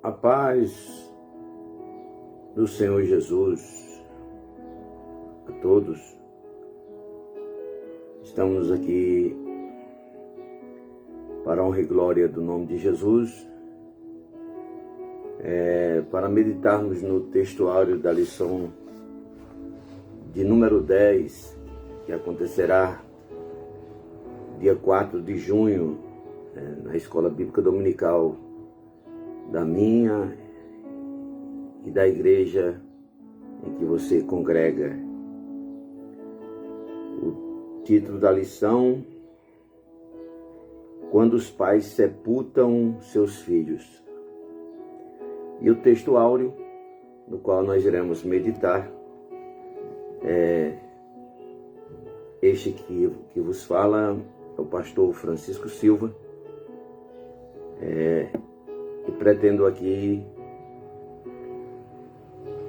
A paz do Senhor Jesus a todos. Estamos aqui para a honra e glória do nome de Jesus, para meditarmos no textuário da lição de número 10, que acontecerá dia 4 de junho, na Escola Bíblica Dominical da minha e da igreja em que você congrega. O título da lição: Quando os pais sepultam seus filhos. E o texto áureo, no qual nós iremos meditar, este que vos fala é o pastor Francisco Silva, e pretendo aqui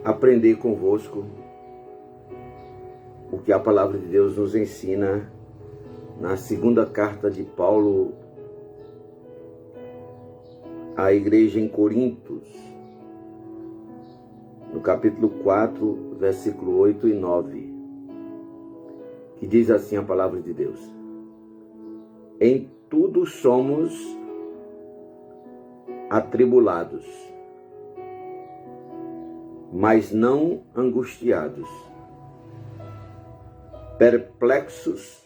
aprender convosco o que a palavra de Deus nos ensina na segunda carta de Paulo à igreja em Corintos, no capítulo 4, versículo 8 e 9, que diz assim a palavra de Deus: Em tudo somos atribulados, mas não angustiados, perplexos,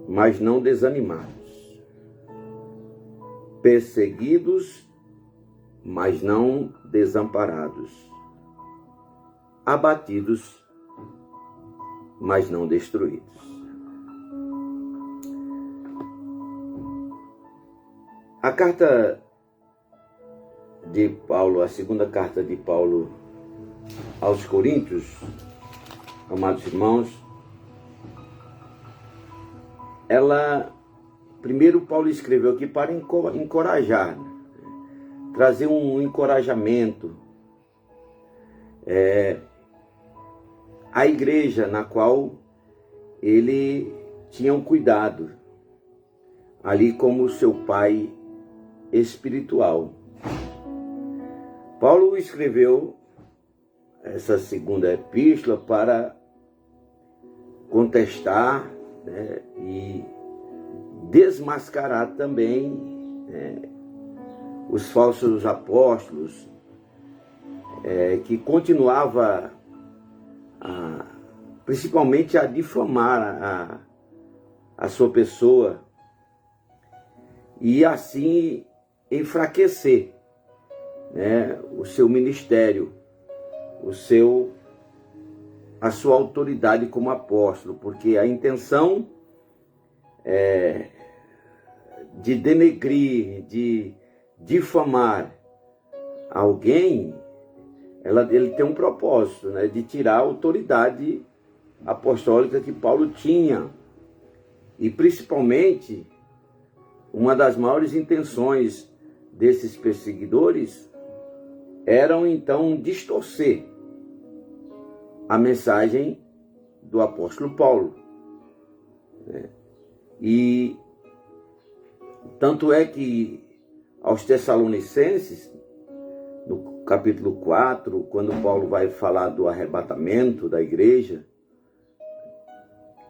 mas não desanimados, perseguidos, mas não desamparados, abatidos, mas não destruídos. A carta de Paulo, a segunda carta de Paulo aos Coríntios, amados irmãos, primeiro Paulo escreveu aqui para encorajar, trazer um encorajamento à igreja na qual ele tinha um cuidado, ali como seu pai espiritual. Paulo escreveu essa segunda epístola para contestar, e desmascarar também os falsos apóstolos, que continuava principalmente a difamar a sua pessoa e assim enfraquecer o seu ministério, a sua autoridade como apóstolo, porque a intenção de denegrir, de difamar alguém, ele tem um propósito, de tirar a autoridade apostólica que Paulo tinha. E principalmente, uma das maiores intenções desses perseguidores eram então distorcer a mensagem do apóstolo Paulo. E tanto é que aos Tessalonicenses, no capítulo 4, quando Paulo vai falar do arrebatamento da igreja,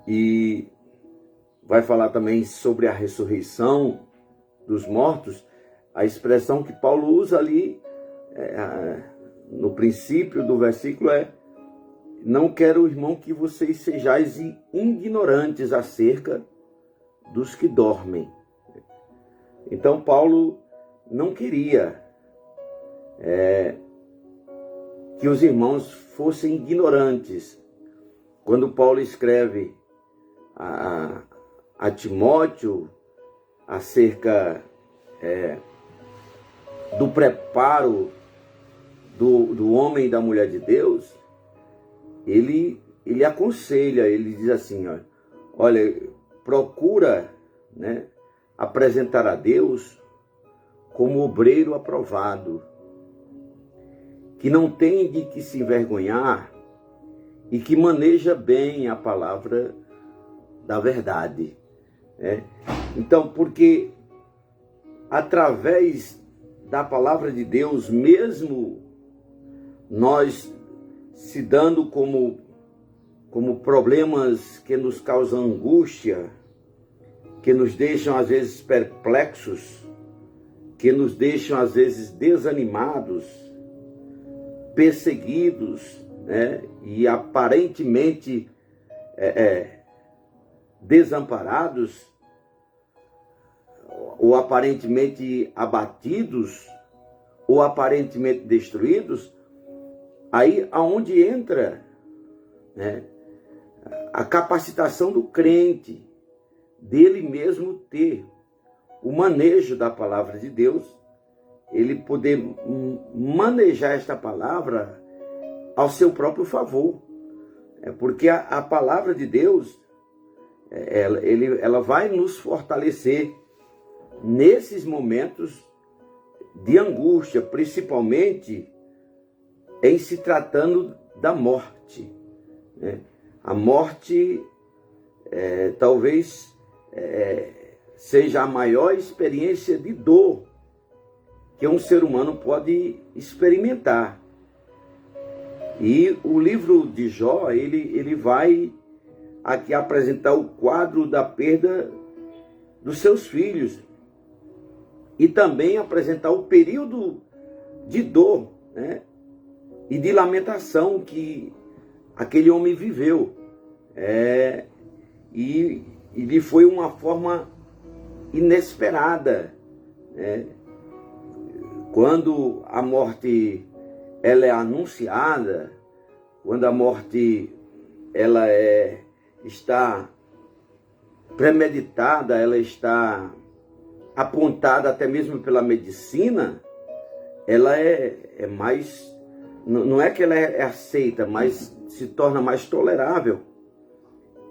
e vai falar também sobre a ressurreição dos mortos, a expressão que Paulo usa ali, no princípio do versículo, não quero, irmão, que vocês sejais ignorantes acerca dos que dormem. Então Paulo não queria que os irmãos fossem ignorantes. Quando Paulo escreve a Timóteo acerca do preparo do homem e da mulher de Deus, ele aconselha, ele diz assim: olha, procura apresentar a Deus como obreiro aprovado, que não tem de que se envergonhar e que maneja bem a palavra da verdade. Então, porque através da palavra de Deus, mesmo nós se dando como problemas que nos causam angústia, que nos deixam às vezes perplexos, que nos deixam às vezes desanimados, perseguidos, né? E aparentemente desamparados, ou aparentemente abatidos, ou aparentemente destruídos, aí aonde entra, né, a capacitação do crente, dele mesmo ter o manejo da palavra de Deus, ele poder manejar esta palavra ao seu próprio favor. Porque a palavra de Deus, ela vai nos fortalecer nesses momentos de angústia, principalmente em se tratando da morte. A morte talvez seja a maior experiência de dor que um ser humano pode experimentar. E o livro de Jó, ele vai aqui apresentar o quadro da perda dos seus filhos e também apresentar o período de dor, né, e de lamentação que aquele homem viveu. E lhe foi uma forma inesperada, né? Quando a morte ela é anunciada, quando a morte ela está premeditada, ela está apontada até mesmo pela medicina, ela é mais, não é que ela é aceita, mas se torna mais tolerável.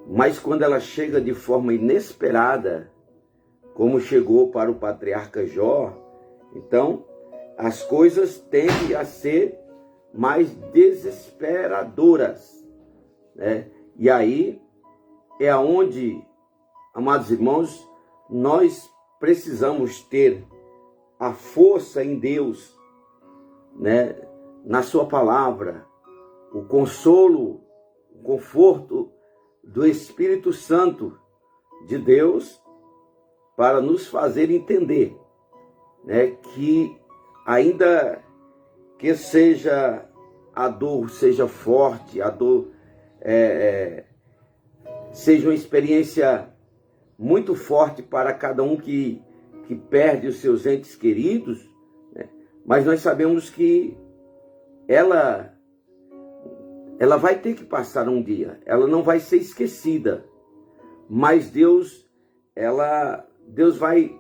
Mas quando ela chega de forma inesperada, como chegou para o patriarca Jó, então as coisas tendem a ser mais desesperadoras, né? E aí é aonde, amados irmãos, nós precisamos ter a força em Deus, né? Na sua palavra, o consolo, o conforto do Espírito Santo de Deus para nos fazer entender, né, que ainda que seja a dor seja forte, a dor seja uma experiência muito forte para cada um que perde os seus entes queridos, né, mas nós sabemos que ela vai ter que passar um dia, ela não vai ser esquecida, mas Deus vai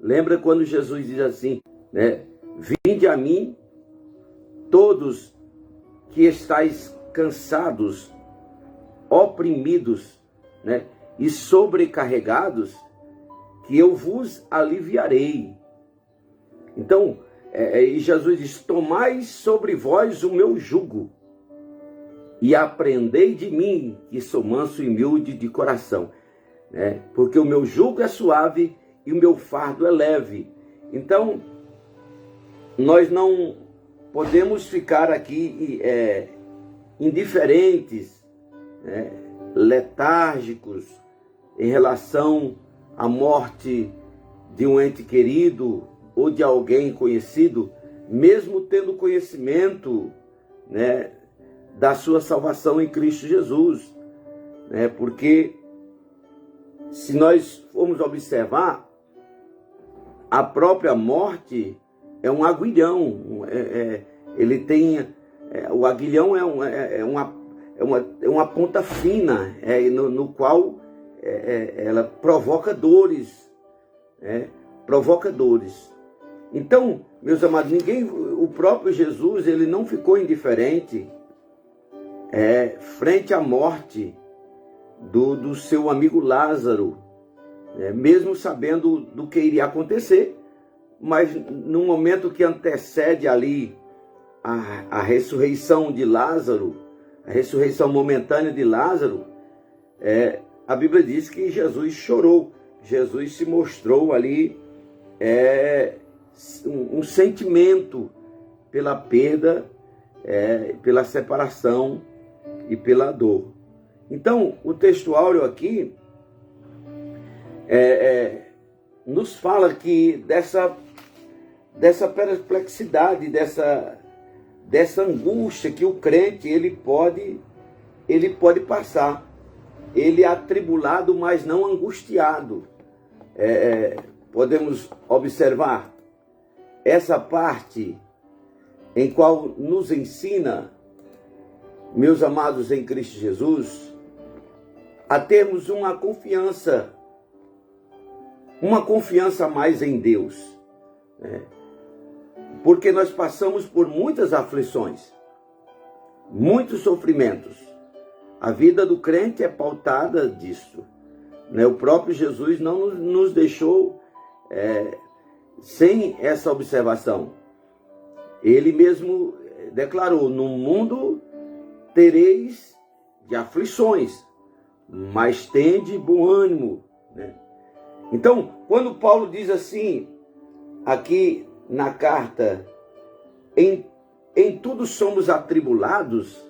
lembra quando Jesus diz assim, né? Vinde a mim, todos que estáis cansados, oprimidos, né, e sobrecarregados, que eu vos aliviarei. Então, e Jesus diz, tomai sobre vós o meu jugo, e aprendei de mim, que sou manso e humilde de coração, né? Porque o meu jugo é suave e o meu fardo é leve. Então, nós não podemos ficar aqui indiferentes, né, letárgicos em relação à morte de um ente querido ou de alguém conhecido, mesmo tendo conhecimento, né, da sua salvação em Cristo Jesus, né? Porque se nós formos observar, a própria morte é um aguilhão, ele tem, o aguilhão é uma ponta fina, no qual ela provoca dores, provoca dores. Então, meus amados, o próprio Jesus, ele não ficou indiferente frente à morte do seu amigo Lázaro, mesmo sabendo do que iria acontecer, mas no momento que antecede ali a ressurreição de Lázaro, a ressurreição momentânea de Lázaro, a Bíblia diz que Jesus chorou. Jesus se mostrou ali um sentimento pela perda, pela separação e pela dor. Então, o texto áureo aqui nos fala que dessa perplexidade, dessa angústia que o crente ele pode passar. Ele é atribulado, mas não angustiado. Podemos observar essa parte em qual nos ensina, meus amados em Cristo Jesus, a termos uma confiança a mais em Deus. Porque nós passamos por muitas aflições, muitos sofrimentos. A vida do crente é pautada disso. O próprio Jesus não nos deixou sem essa observação. Ele mesmo declarou: no mundo tereis de aflições, mas tende bom ânimo. Então, quando Paulo diz assim, aqui na carta, em tudo somos atribulados,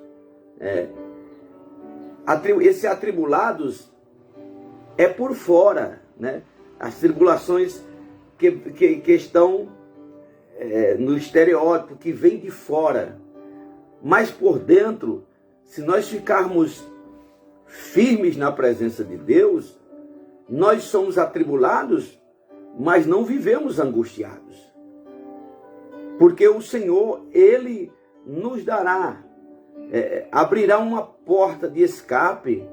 esse atribulados é por fora, as tribulações que estão no estereótipo, que vem de fora. Mas por dentro, se nós ficarmos firmes na presença de Deus, nós somos atribulados, mas não vivemos angustiados. Porque o Senhor, Ele nos dará, abrirá uma porta de escape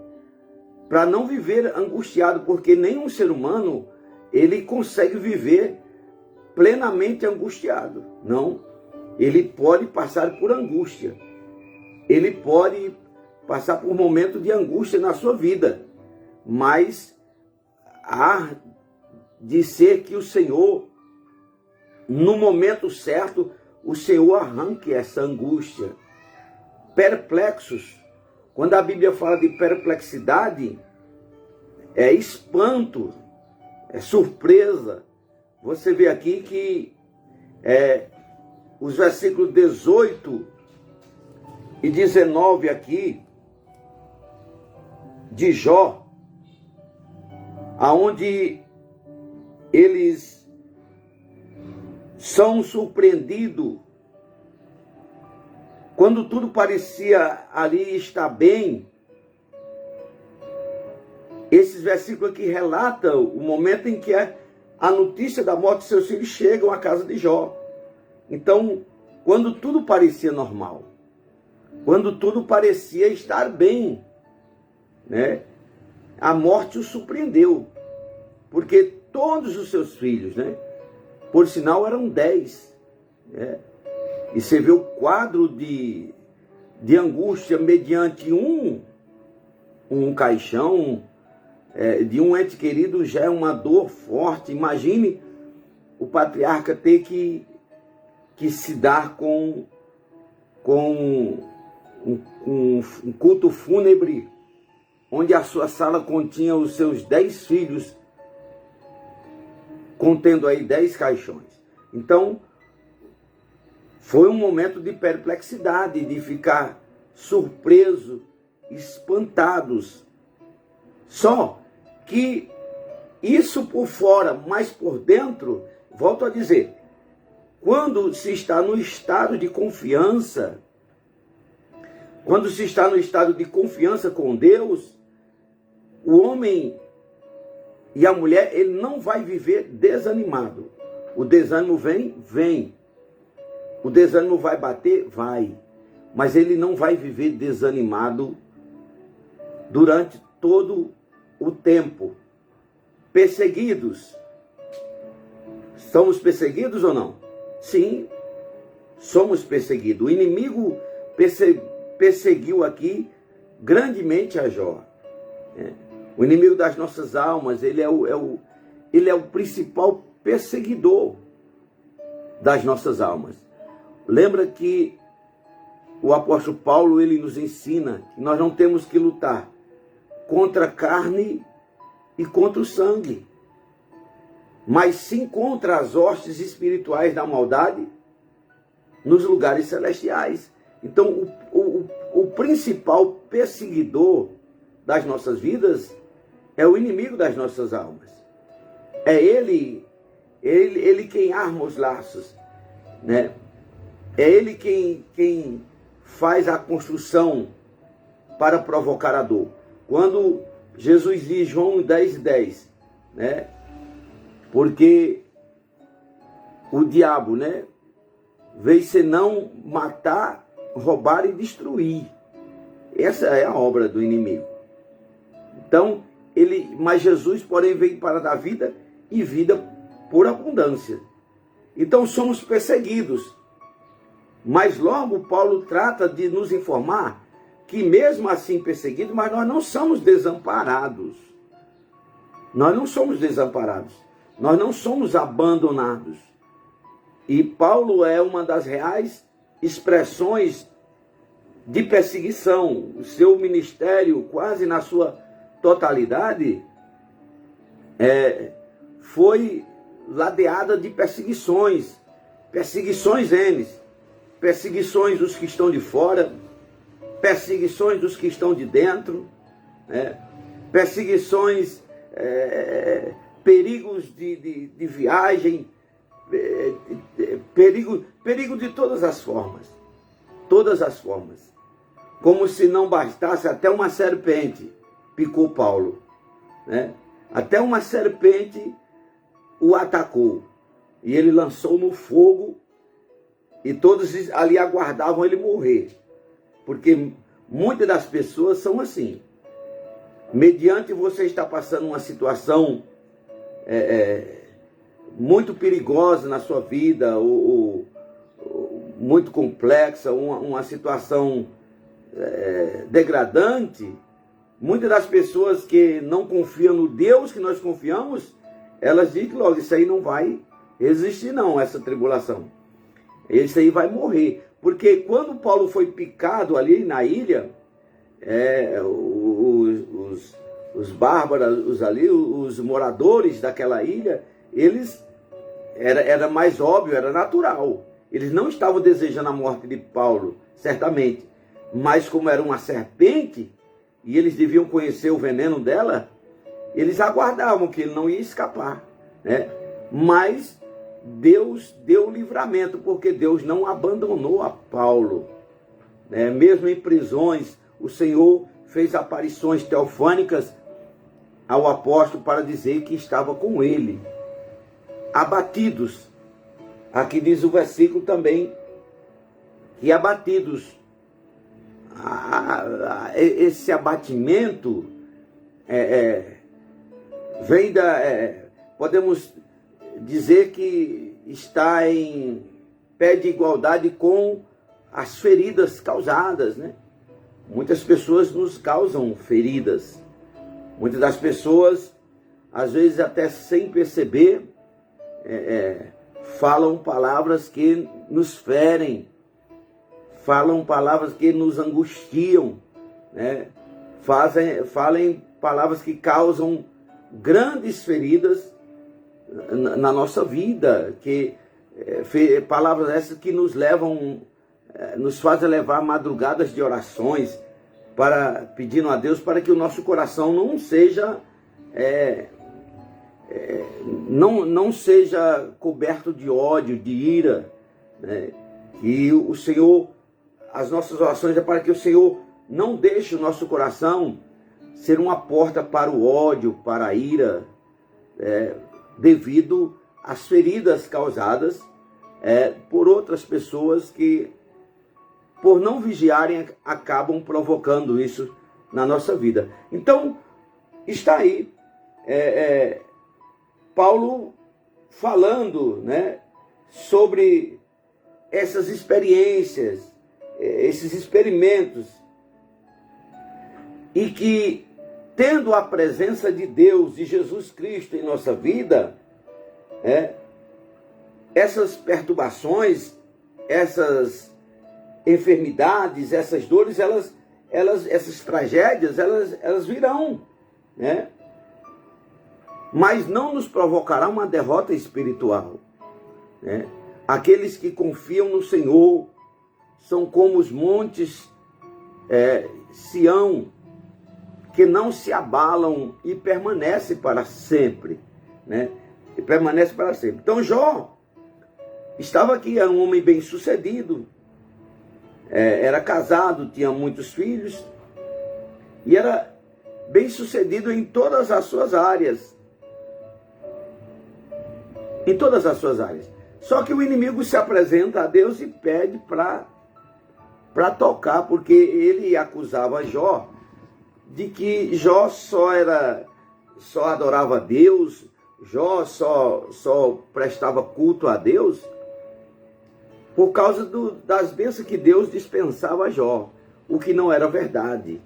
para não viver angustiado, porque nenhum ser humano, ele consegue viver plenamente angustiado. Não, ele pode passar por angústia, ele pode passar por momentos de angústia na sua vida, mas há de ser que o Senhor, no momento certo, o Senhor arranque essa angústia. Perplexos, quando a Bíblia fala de perplexidade, é espanto, é surpresa. Você vê aqui que os versículos 18 e 19 aqui de Jó, aonde eles são surpreendidos quando tudo parecia ali estar bem. Esses versículos aqui relatam o momento em que a notícia da morte de seus filhos chegam à casa de Jó. Então, quando tudo parecia normal, quando tudo parecia estar bem, a morte o surpreendeu, porque todos os seus filhos, por sinal eram 10, e você vê o quadro de angústia mediante um caixão de um ente querido, já é uma dor forte. Imagine o patriarca ter que se dar com um culto fúnebre, onde a sua sala continha os seus 10 filhos, contendo aí 10 caixões. Então, foi um momento de perplexidade, de ficar surpreso, espantados. Só que isso por fora, mas por dentro, volto a dizer, quando se está no estado de confiança, quando se está no estado de confiança com Deus, o homem e a mulher, ele não vai viver desanimado. O desânimo vem. O desânimo vai bater? Vai. Mas ele não vai viver desanimado durante todo o tempo. Perseguidos. Somos perseguidos ou não? Sim, somos perseguidos. O inimigo perseguiu aqui grandemente a Jó. O inimigo das nossas almas, ele é o principal perseguidor das nossas almas. Lembra que o apóstolo Paulo, ele nos ensina que nós não temos que lutar contra a carne e contra o sangue, mas sim contra as hostes espirituais da maldade nos lugares celestiais. Então, o principal perseguidor das nossas vidas é o inimigo das nossas almas. É ele quem arma os laços, né? É ele quem faz a construção para provocar a dor. Quando Jesus diz, João 10:10, né? Porque o diabo, né, veio senão matar, roubar e destruir. Essa é a obra do inimigo. Então, mas Jesus, porém, veio para dar vida e vida por abundância. Então, somos perseguidos. Mas logo Paulo trata de nos informar que mesmo assim perseguidos, mas nós não somos desamparados. Nós não somos desamparados. Nós não somos abandonados. E Paulo é uma das reais expressões de perseguição. O seu ministério, quase na sua totalidade, foi ladeada de perseguições. Perseguições N. Perseguições dos que estão de fora, perseguições dos que estão de dentro, perseguições, perigos de viagem, perigo de todas as formas. Todas as formas. Como se não bastasse, até uma serpente picou Paulo. Né? Até uma serpente o atacou. E ele lançou no fogo e todos ali aguardavam ele morrer. Porque muitas das pessoas são assim. Mediante você estar passando uma situação muito perigosa na sua vida, ou muito complexa, uma situação degradante, muitas das pessoas que não confiam no Deus que nós confiamos, elas dizem logo, isso aí não vai existir não, essa tribulação. Esse aí vai morrer. Porque quando Paulo foi picado ali na ilha, os bárbaros ali, os moradores daquela ilha, eles, era mais óbvio, era natural. Eles não estavam desejando a morte de Paulo, certamente. Mas como era uma serpente, e eles deviam conhecer o veneno dela, eles aguardavam que ele não ia escapar. Né? Mas Deus deu livramento, porque Deus não abandonou a Paulo. Mesmo em prisões, o Senhor fez aparições teofânicas ao apóstolo para dizer que estava com ele. Abatidos. Aqui diz o versículo também, que abatidos. Esse abatimento vem podemos dizer que está em pé de igualdade com as feridas causadas, né? Muitas pessoas nos causam feridas. Muitas das pessoas, às vezes até sem perceber, falam palavras que nos ferem, falam palavras que nos angustiam, né? Falem palavras que causam grandes feridas na nossa vida, palavras essas que nos levam, nos fazem levar madrugadas de orações, pedindo a Deus para que o nosso coração não seja não seja coberto de ódio, de ira, né? E o Senhor, as nossas orações é para que o Senhor não deixe o nosso coração ser uma porta para o ódio, para a ira, devido às feridas causadas por outras pessoas que, por não vigiarem, acabam provocando isso na nossa vida. Então, está aí Paulo falando, né, sobre essas experiências, esses experimentos, e que, tendo a presença de Deus, de Jesus Cristo em nossa vida, essas perturbações, essas enfermidades, essas dores, essas tragédias, elas virão, né? mas não nos provocará uma derrota espiritual, né? Aqueles que confiam no Senhor são como os montes Sião, que não se abalam e permanecem para sempre, né? E permanece para sempre. Então Jó estava aqui, era um homem bem sucedido, era casado, tinha muitos filhos, e era bem sucedido em todas as suas áreas. Em todas as suas áreas. Só que o inimigo se apresenta a Deus e pede para tocar, porque ele acusava Jó de que Jó só adorava a Deus, Jó só prestava culto a Deus por causa das bênçãos que Deus dispensava a Jó, o que não era verdade,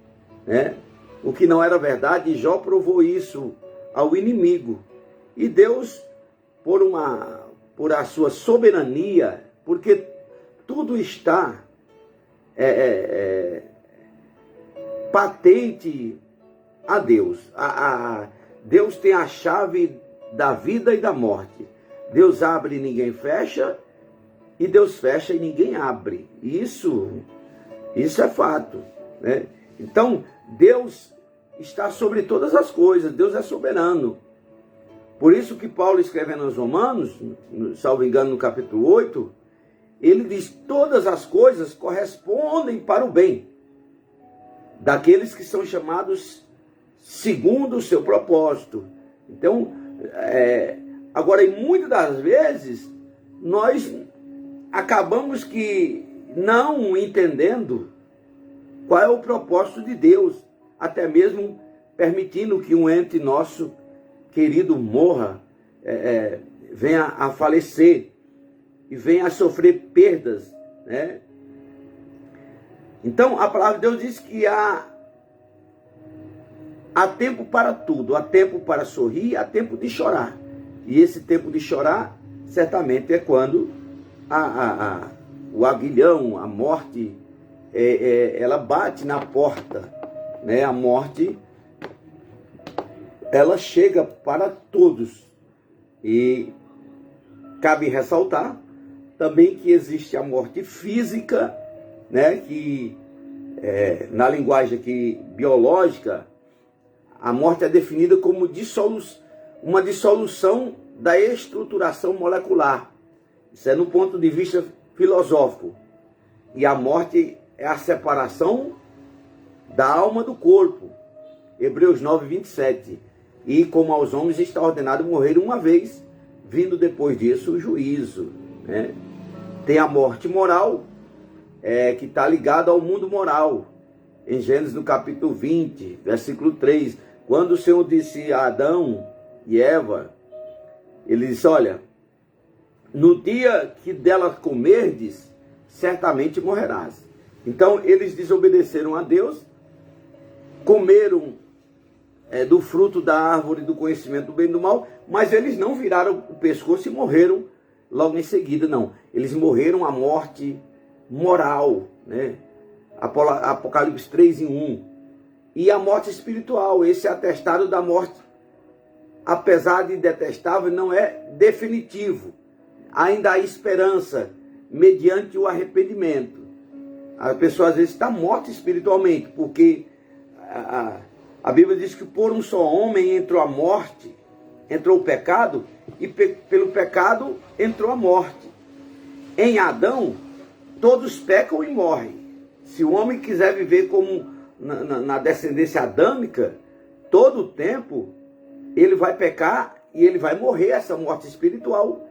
né? O que não era verdade, Jó provou isso ao inimigo. E Deus, por a sua soberania, porque tudo está patente a Deus. Deus tem a chave da vida e da morte. Deus abre e ninguém fecha, e Deus fecha e ninguém abre. Isso é fato, né? Então, Deus está sobre todas as coisas, Deus é soberano. Por isso que Paulo, escrevendo aos Romanos, salvo engano no capítulo 8, ele diz: todas as coisas correspondem para o bem daqueles que são chamados segundo o seu propósito. Então, agora, e muitas das vezes, nós acabamos que não entendendo qual é o propósito de Deus, até mesmo permitindo que um ente nosso querido morra, venha a falecer e venha a sofrer perdas, né? Então a palavra de Deus diz que há tempo para tudo, há tempo para sorrir, há tempo de chorar. E esse tempo de chorar certamente é quando o aguilhão, a morte, ela bate na porta, né? A morte, ela chega para todos. E cabe ressaltar também que existe a morte física, né? Que na linguagem aqui biológica, a morte é definida como uma dissolução da estruturação molecular. Isso é no ponto de vista filosófico. E a morte é a separação da alma do corpo. Hebreus 9, 27. E como aos homens está ordenado morrer uma vez, vindo depois disso o juízo, né? Tem a morte moral, que está ligada ao mundo moral. Em Gênesis no capítulo 20, versículo 3, quando o Senhor disse a Adão e Eva, ele disse: olha, no dia que dela comerdes, certamente morrerás. Então eles desobedeceram a Deus, comeram do fruto da árvore do conhecimento do bem e do mal, mas eles não viraram o pescoço e morreram logo em seguida, não. Eles morreram a morte moral, né? Apocalipse 3:1. E a morte espiritual, esse atestado da morte, apesar de detestável, não é definitivo. Ainda há esperança mediante o arrependimento. A pessoa às vezes está morta espiritualmente, porque a Bíblia diz que por um só homem entrou a morte, entrou o pecado, e pelo pecado entrou a morte. Em Adão, todos pecam e morrem. Se o homem quiser viver como na descendência adâmica, todo o tempo, ele vai pecar e ele vai morrer essa morte espiritual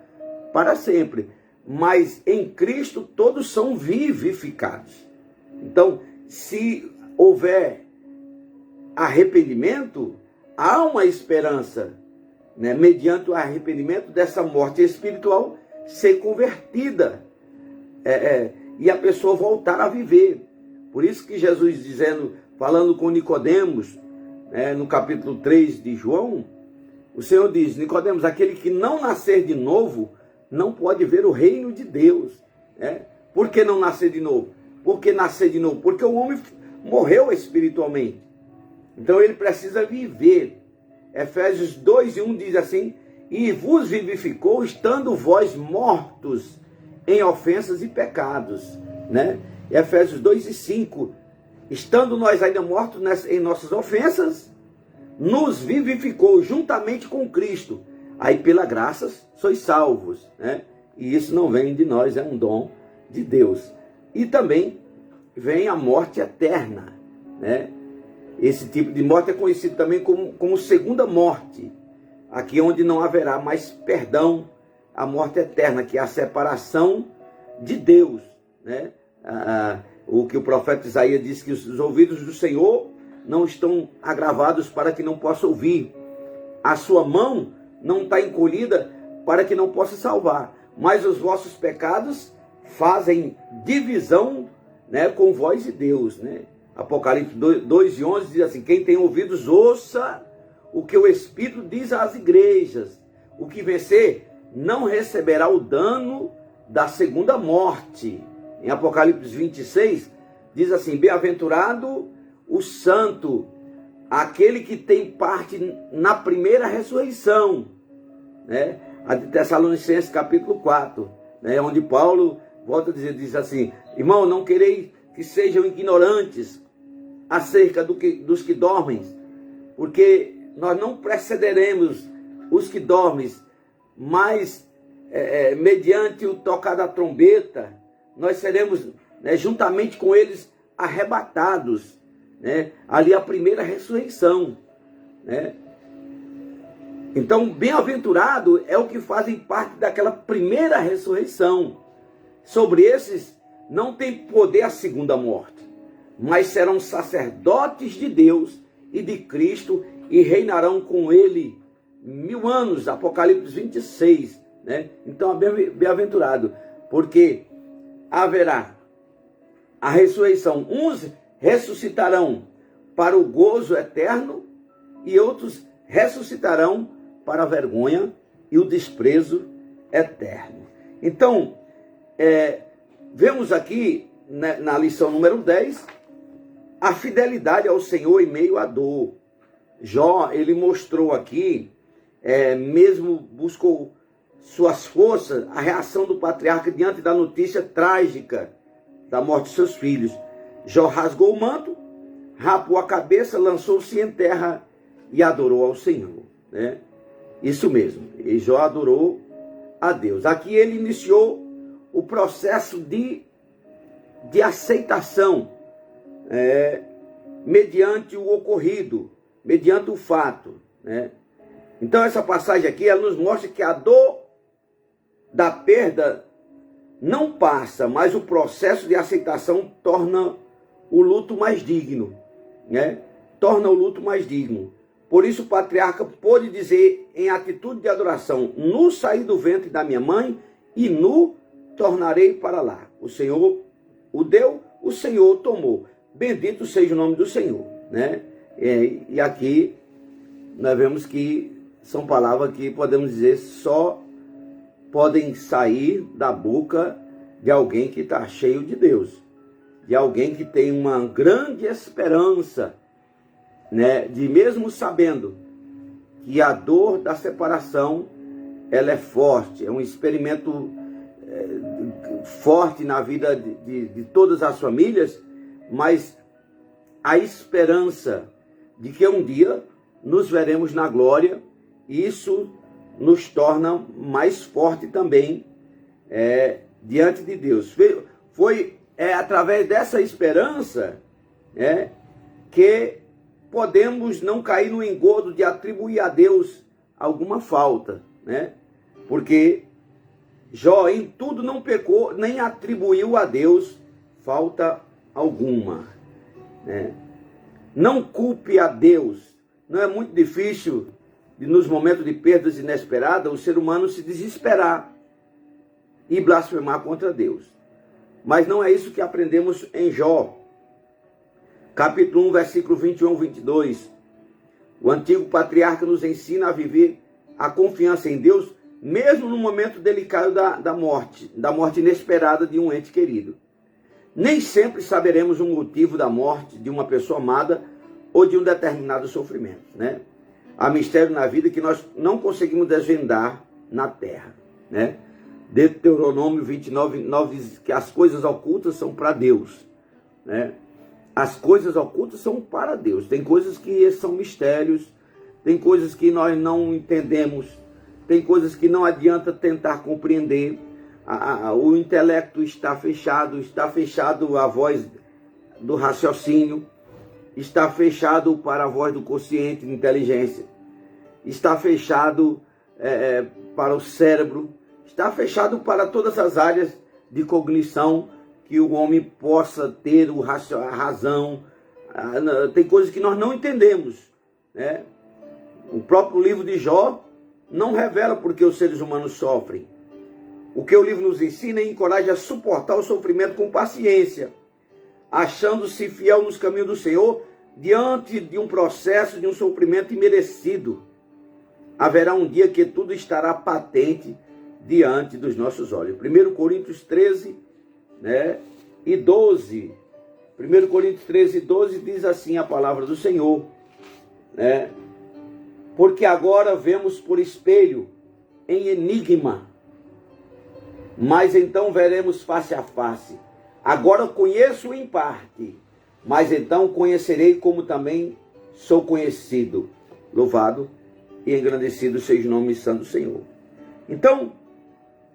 para sempre. Mas em Cristo todos são vivificados. Então, se houver arrependimento, há uma esperança, né, mediante o arrependimento dessa morte espiritual ser convertida e a pessoa voltar a viver. Por isso que Jesus falando com Nicodemos, no capítulo 3 de João, o Senhor diz: Nicodemos, aquele que não nascer de novo não pode ver o reino de Deus. Por que não nascer de novo? Por que nascer de novo? Porque o homem morreu espiritualmente. Então ele precisa viver. Efésios 2:1 diz assim: e vos vivificou, estando vós mortos em ofensas e pecados, né? Efésios 2:5, estando nós ainda mortos em nossas ofensas, nos vivificou juntamente com Cristo. Aí pela graça sois salvos, né? E isso não vem de nós, é um dom de Deus. E também vem a morte eterna, né? Esse tipo de morte é conhecido também como segunda morte, aqui onde não haverá mais perdão, a morte eterna, que é a separação de Deus, né? O que o profeta Isaías diz, que os ouvidos do Senhor não estão agravados para que não possa ouvir, a sua mão não está encolhida para que não possa salvar, mas os vossos pecados fazem divisão, né, com vós e Deus, né? Apocalipse 2:11 diz assim: quem tem ouvidos, ouça o que o Espírito diz às igrejas. O que vencer não receberá o dano da segunda morte. Em Apocalipse 26 diz assim: bem-aventurado o santo, aquele que tem parte na primeira ressurreição, né? A de Tessalonicenses capítulo 4, né? Onde Paulo volta a dizer, diz assim: irmão, não quereis que sejam ignorantes acerca dos que dormem, porque nós não precederemos os que dormem, mas mediante o tocar da trombeta, nós seremos, né, juntamente com eles arrebatados, né? Ali a primeira ressurreição, né? Então, bem-aventurado é o que fazem parte daquela primeira ressurreição. Sobre esses não tem poder a segunda morte, mas serão sacerdotes de Deus e de Cristo e reinarão com ele 1000 anos. Apocalipse 26, né? Então, bem-aventurado, porque haverá a ressurreição. Uns ressuscitarão para o gozo eterno e outros ressuscitarão para a vergonha e o desprezo eterno. Então, vemos aqui, né, na lição número 10, a fidelidade ao Senhor em meio à dor. Jó, ele mostrou aqui, mesmo buscou suas forças, a reação do patriarca diante da notícia trágica da morte de seus filhos. Jó rasgou o manto, rapou a cabeça, lançou-se em terra e adorou ao Senhor, né? Isso mesmo, e Jó adorou a Deus. Aqui ele iniciou o processo de aceitação, mediante o ocorrido, mediante o fato, né? Então essa passagem aqui, ela nos mostra que a dor da perda não passa, mas o processo de aceitação torna o luto mais digno, né? Torna o luto mais digno. Por isso o patriarca pôde dizer em atitude de adoração: nu saí do ventre da minha mãe e nu tornarei para lá. O Senhor o deu, o Senhor o tomou. Bendito seja o nome do Senhor, né? E aqui nós vemos que são palavras que podemos dizer só podem sair da boca de alguém que está cheio de Deus, de alguém que tem uma grande esperança, né, de mesmo sabendo que a dor da separação ela é forte, é um experimento forte na vida de todas as famílias, mas a esperança de que um dia nos veremos na glória, isso nos torna mais forte também diante de Deus. Foi através dessa esperança que podemos não cair no engodo de atribuir a Deus alguma falta, né? Porque Jó em tudo não pecou, nem atribuiu a Deus falta alguma, né? Não culpe a Deus. Não é muito difícil, nos momentos de perdas inesperadas, o ser humano se desesperar e blasfemar contra Deus. Mas não é isso que aprendemos em Jó. Capítulo 1, versículo 21 e 22. O antigo patriarca nos ensina a viver a confiança em Deus, mesmo no momento delicado da morte inesperada de um ente querido. Nem sempre saberemos o motivo da morte de uma pessoa amada ou de um determinado sofrimento, né? Há mistério na vida que nós não conseguimos desvendar na terra, né? Deuteronômio 29, 9 diz que as coisas ocultas são para Deus, né? As coisas ocultas são para Deus. Tem coisas que são mistérios, tem coisas que nós não entendemos, tem coisas que não adianta tentar compreender. O intelecto está fechado à voz do raciocínio, está fechado para a voz do consciente de inteligência, está fechado para o cérebro, está fechado para todas as áreas de cognição que o homem possa ter a razão. Tem coisas que nós não entendemos, né? O próprio livro de Jó não revela porque os seres humanos sofrem. O que o livro nos ensina e encoraja a suportar o sofrimento com paciência, achando-se fiel nos caminhos do Senhor diante de um processo de um sofrimento imerecido. Haverá um dia que tudo estará patente diante dos nossos olhos. 1 Coríntios 13, né, e 12. 1 Coríntios 13 e 12 diz assim a palavra do Senhor, né? Porque agora vemos por espelho, em enigma, mas então veremos face a face. Agora conheço em parte, mas então conhecerei como também sou conhecido. Louvado e engrandecido seja o nome santo do Senhor. Então,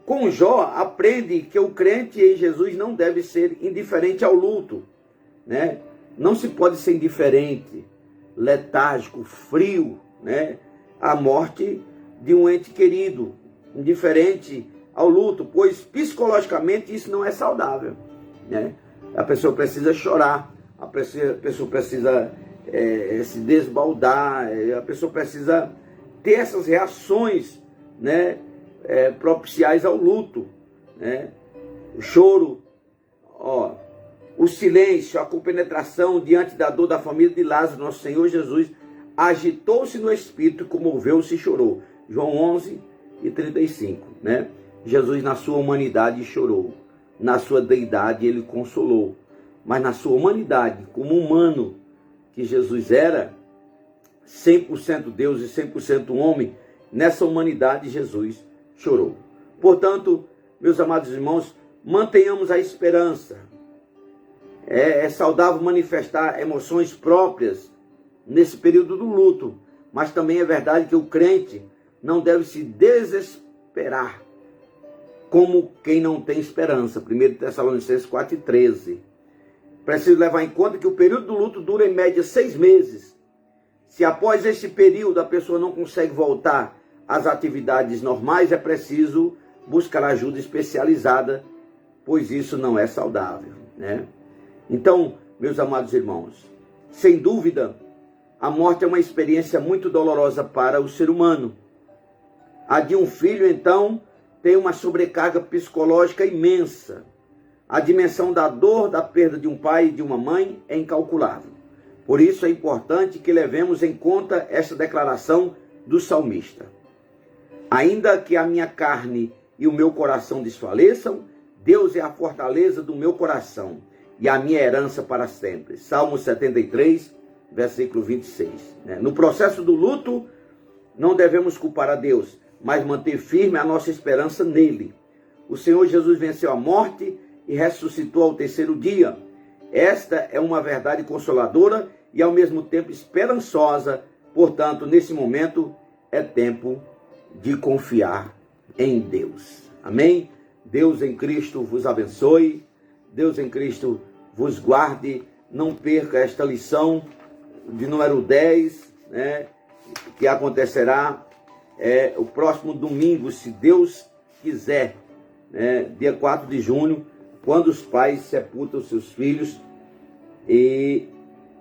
com Jó, aprende que o crente em Jesus não deve ser indiferente ao luto, né? Não se pode ser indiferente, letárgico, frio, né? A morte de um ente querido, indiferente ao luto, pois psicologicamente isso não é saudável, né? A pessoa precisa chorar, a pessoa precisa se desbaldar, a pessoa precisa ter essas reações, né, propiciais ao luto, né? O choro, o silêncio, a compenetração diante da dor da família de Lázaro. Nosso Senhor Jesus agitou-se no espírito, comoveu-se e chorou. João 11 e 35, né? Jesus na sua humanidade chorou, na sua deidade ele consolou, mas na sua humanidade, como humano que Jesus era, 100% Deus e 100% homem, nessa humanidade Jesus chorou. Portanto, meus amados irmãos, mantenhamos a esperança. É saudável manifestar emoções próprias nesse período do luto, mas também é verdade que o crente não deve se desesperar como quem não tem esperança. 1 Tessalonicenses 4:13. Preciso levar em conta que o período do luto dura em média 6 meses. Se após esse período a pessoa não consegue voltar às atividades normais, é preciso buscar ajuda especializada, pois isso não é saudável, né? Então, meus amados irmãos, sem dúvida, a morte é uma experiência muito dolorosa para o ser humano. A de um filho, então, tem uma sobrecarga psicológica imensa. A dimensão da dor da perda de um pai e de uma mãe é incalculável. Por isso é importante que levemos em conta esta declaração do salmista. Ainda que a minha carne e o meu coração desfaleçam, Deus é a fortaleza do meu coração e a minha herança para sempre. Salmo 73, versículo 26. No processo do luto, não devemos culpar a Deus, mas manter firme a nossa esperança nele. O Senhor Jesus venceu a morte e ressuscitou ao terceiro dia. Esta é uma verdade consoladora e ao mesmo tempo esperançosa. Portanto, nesse momento é tempo de confiar em Deus. Amém? Deus em Cristo vos abençoe. Deus em Cristo vos guarde. Não perca esta lição de número 10, né, que acontecerá o próximo domingo, se Deus quiser, né, dia 4 de junho, quando os pais sepultam seus filhos. E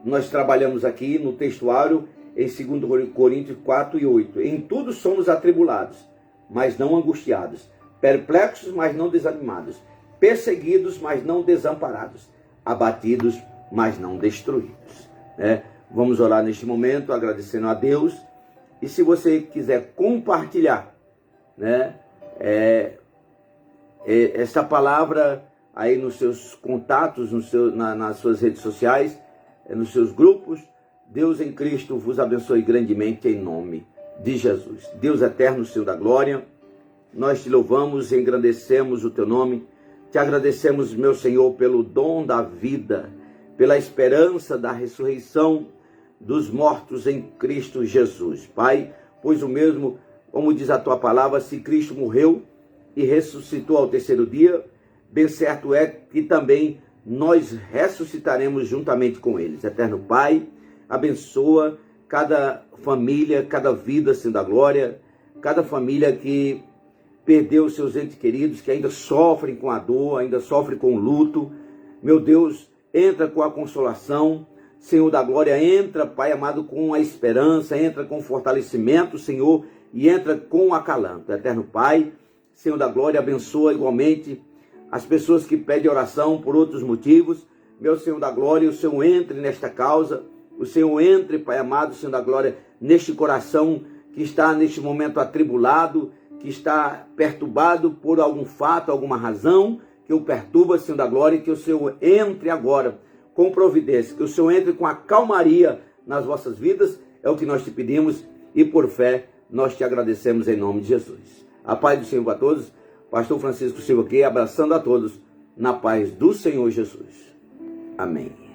nós trabalhamos aqui no textuário em 2 Coríntios 4 e 8. Em tudo somos atribulados, mas não angustiados, perplexos, mas não desanimados, perseguidos, mas não desamparados, abatidos, mas não destruídos. Vamos orar neste momento, agradecendo a Deus. E se você quiser compartilhar, essa palavra aí nos seus contatos, nas suas redes sociais, nos seus grupos, Deus em Cristo vos abençoe grandemente em nome de Jesus. Deus eterno, Senhor da glória, nós te louvamos e engrandecemos o teu nome. Te agradecemos, meu Senhor, pelo dom da vida, pela esperança da ressurreição dos mortos em Cristo Jesus. Pai, pois o mesmo, como diz a tua palavra, se Cristo morreu e ressuscitou ao terceiro dia, bem certo é que também nós ressuscitaremos juntamente com eles. Eterno Pai, abençoa cada família, cada vida, Senhor da glória, cada família que perdeu seus entes queridos, que ainda sofrem com a dor, ainda sofrem com o luto. Meu Deus, entra com a consolação, Senhor da glória, entra, Pai amado, com a esperança, entra com fortalecimento, Senhor, e entra com o acalanto. Eterno Pai, Senhor da glória, abençoa igualmente as pessoas que pedem oração por outros motivos. Meu Senhor da glória, o Senhor entre nesta causa, o Senhor entre, Pai amado, Senhor da glória, neste coração que está neste momento atribulado, que está perturbado por algum fato, alguma razão, que o perturba, Senhor da glória, que o Senhor entre agora com providência, que o Senhor entre com a calmaria nas vossas vidas, é o que nós te pedimos e por fé nós te agradecemos em nome de Jesus. A paz do Senhor a todos, Pastor Francisco Silva aqui, abraçando a todos na paz do Senhor Jesus. Amém.